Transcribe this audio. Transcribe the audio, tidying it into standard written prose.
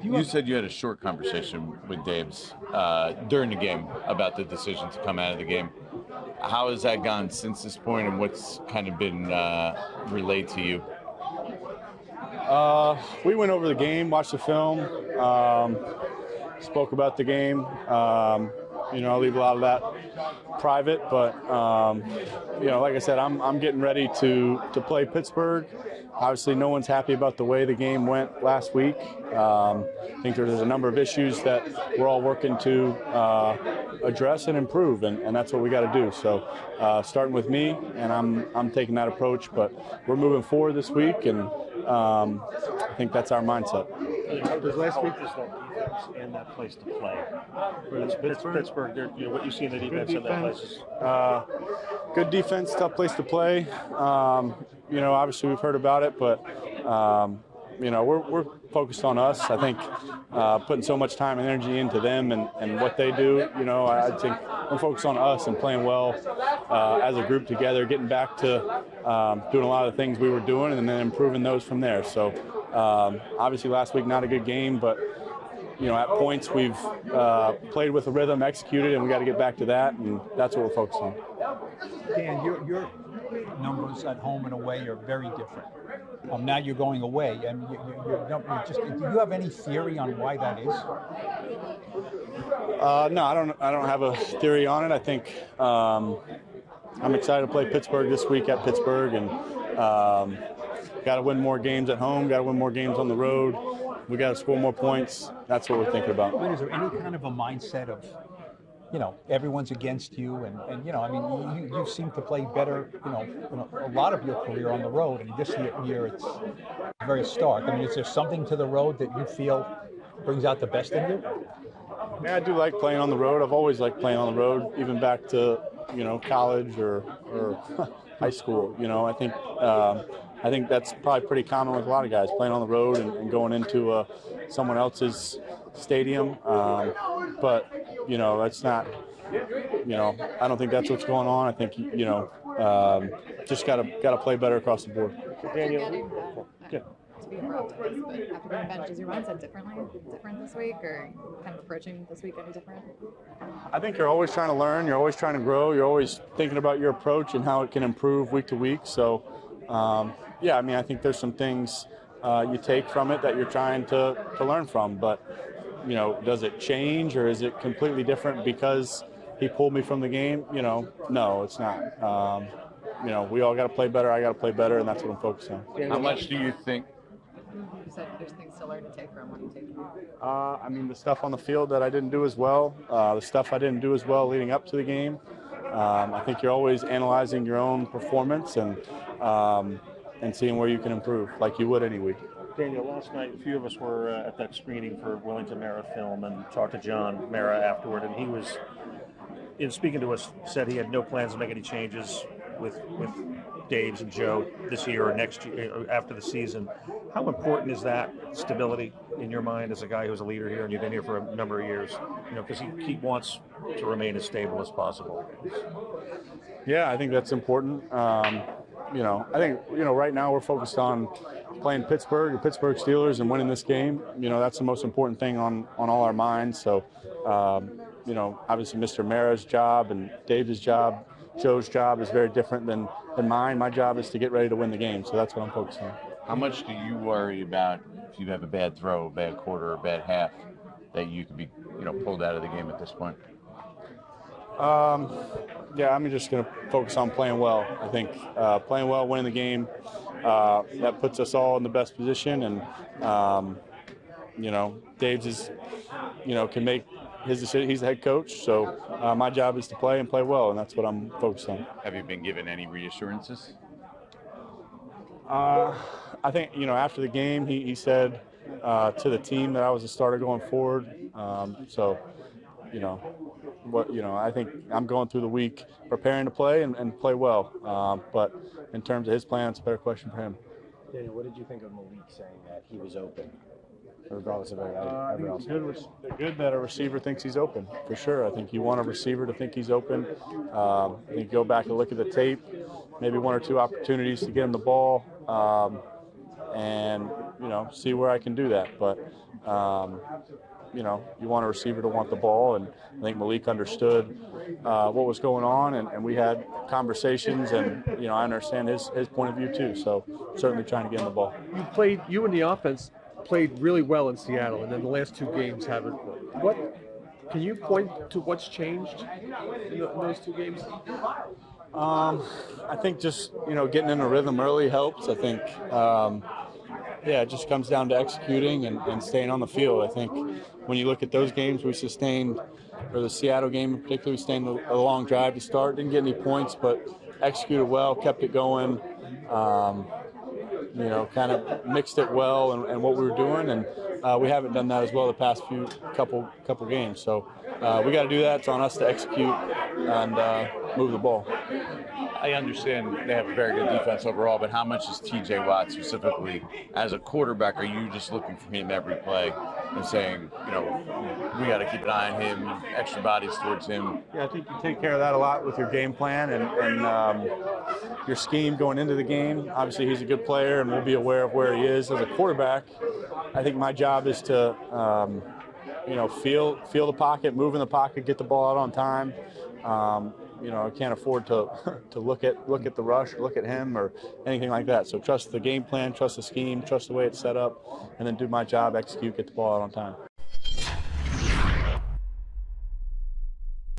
You said you had a short conversation with Dave's during the game about the decision to come out of the game. How has that gone since this point, and what's kind of been relayed to you? We went over the game, watched the film, spoke about the game. I'll leave a lot of that private, but like I said, I'm getting ready to play Pittsburgh. Obviously, no one's happy about the way the game went last week. I think there's a number of issues that we're all working to address and improve, and that's what we got to do. So, starting with me, and I'm taking that approach. But we're moving forward this week, and I think that's our mindset. Because last week was that defense and that place to play. Pittsburgh, what you see in the defense and that place is good defense, tough place to play. Obviously we've heard about it, but we're focused on us. I think putting so much time and energy into them and what they do. I think we're focused on us and playing well as a group together, getting back to doing a lot of the things we were doing, and then improving those from there. So obviously last week not a good game, but at points we've played with a rhythm, executed, and we got to get back to that, and that's what we're focused on. Dan, your numbers at home and away are very different. Now you're going away, and do you have any theory on why that is? No, I don't have a theory on it. I think I'm excited to play Pittsburgh this week at Pittsburgh, and got to win more games at home, got to win more games on the road. We got to score more points. That's what we're thinking about. Is there any kind of a mindset of, everyone's against you, and you seem to play better, a lot of your career on the road, and this year it's very stark. I mean, is there something to the road that you feel brings out the best in you? Yeah, I do like playing on the road. I've always liked playing on the road, even back to, college or high school. I think that's probably pretty common with a lot of guys, playing on the road and going into someone else's stadium. But that's not, I don't think that's what's going on. I think, just got to play better across the board. Daniel. To be involved twice, but after being benched, is your mindset different this week, or kind of approaching this week any different? I think you're always trying to learn, you're always trying to grow, you're always thinking about your approach and how it can improve week to week. So, I think there's some things you take from it that you're trying to learn from, but, does it change, or is it completely different because he pulled me from the game? No, it's not. We all got to play better, I got to play better, and that's what I'm focused on. How much do you think? You said there's things to learn to take from. What do you take from? The stuff on the field that I didn't do as well, the stuff I didn't do as well leading up to the game. I think you're always analyzing your own performance and seeing where you can improve, like you would any week. Daniel, last night a few of us were at that screening for Wellington Mara film and talked to John Mara afterward, and he was, in speaking to us, said he had no plans to make any changes with Daves and Joe this year or next year after the season. How important is that stability in your mind as a guy who's a leader here and you've been here for a number of years? Because he wants to remain as stable as possible. Yeah, I think that's important. I think right now we're focused on playing Pittsburgh, the Pittsburgh Steelers, and winning this game. That's the most important thing on all our minds. So, obviously Mr. Mara's job and Dave's job, Joe's job is very different than mine. My job is to get ready to win the game, so that's what I'm focused on. How much do you worry about if you have a bad throw, a bad quarter, a bad half, that you could be, pulled out of the game at this point? I'm just going to focus on playing well. I think playing well, winning the game, that puts us all in the best position. And, Dave's is, can make his decision. He's the head coach, so my job is to play and play well, and that's what I'm focused on. Have you been given any reassurances? I think, after the game, he said to the team that I was a starter going forward. I think I'm going through the week preparing to play and play well. But in terms of his plan, it's a better question for him. Daniel, what did you think of Malik saying that he was open, regardless of everything else? It's good that a receiver thinks he's open, for sure. I think you want a receiver to think he's open. I think go back and look at the tape, maybe one or two opportunities to get him the ball. And see where I can do that. But you want a receiver to want the ball, and I think Malik understood what was going on, and we had conversations, and I understand his point of view too. So certainly trying to get him the ball. You and the offense played really well in Seattle, and then the last 2 games haven't. What can you point to? What's changed in those 2 games? I think just getting in a rhythm early helps. I think it just comes down to executing and staying on the field. I think when you look at those games, we sustained, or the Seattle game in particular, we sustained a long drive to start. Didn't get any points, but executed well, kept it going. Kind of mixed it well and what we were doing, and we haven't done that as well the past couple games. So we got to do that. It's on us to execute and move the ball. I understand they have a very good defense overall, but how much is T.J. Watt specifically as a quarterback? Are you just looking for him every play and saying, we got to keep an eye on him, extra bodies towards him? Yeah, I think you take care of that a lot with your game plan and your scheme going into the game. Obviously, he's a good player, and we'll be aware of where he is as a quarterback. I think my job is to, feel the pocket, move in the pocket, get the ball out on time. I can't afford to look at the rush, or look at him, or anything like that. So trust the game plan, trust the scheme, trust the way it's set up, and then do my job, execute, get the ball out on time.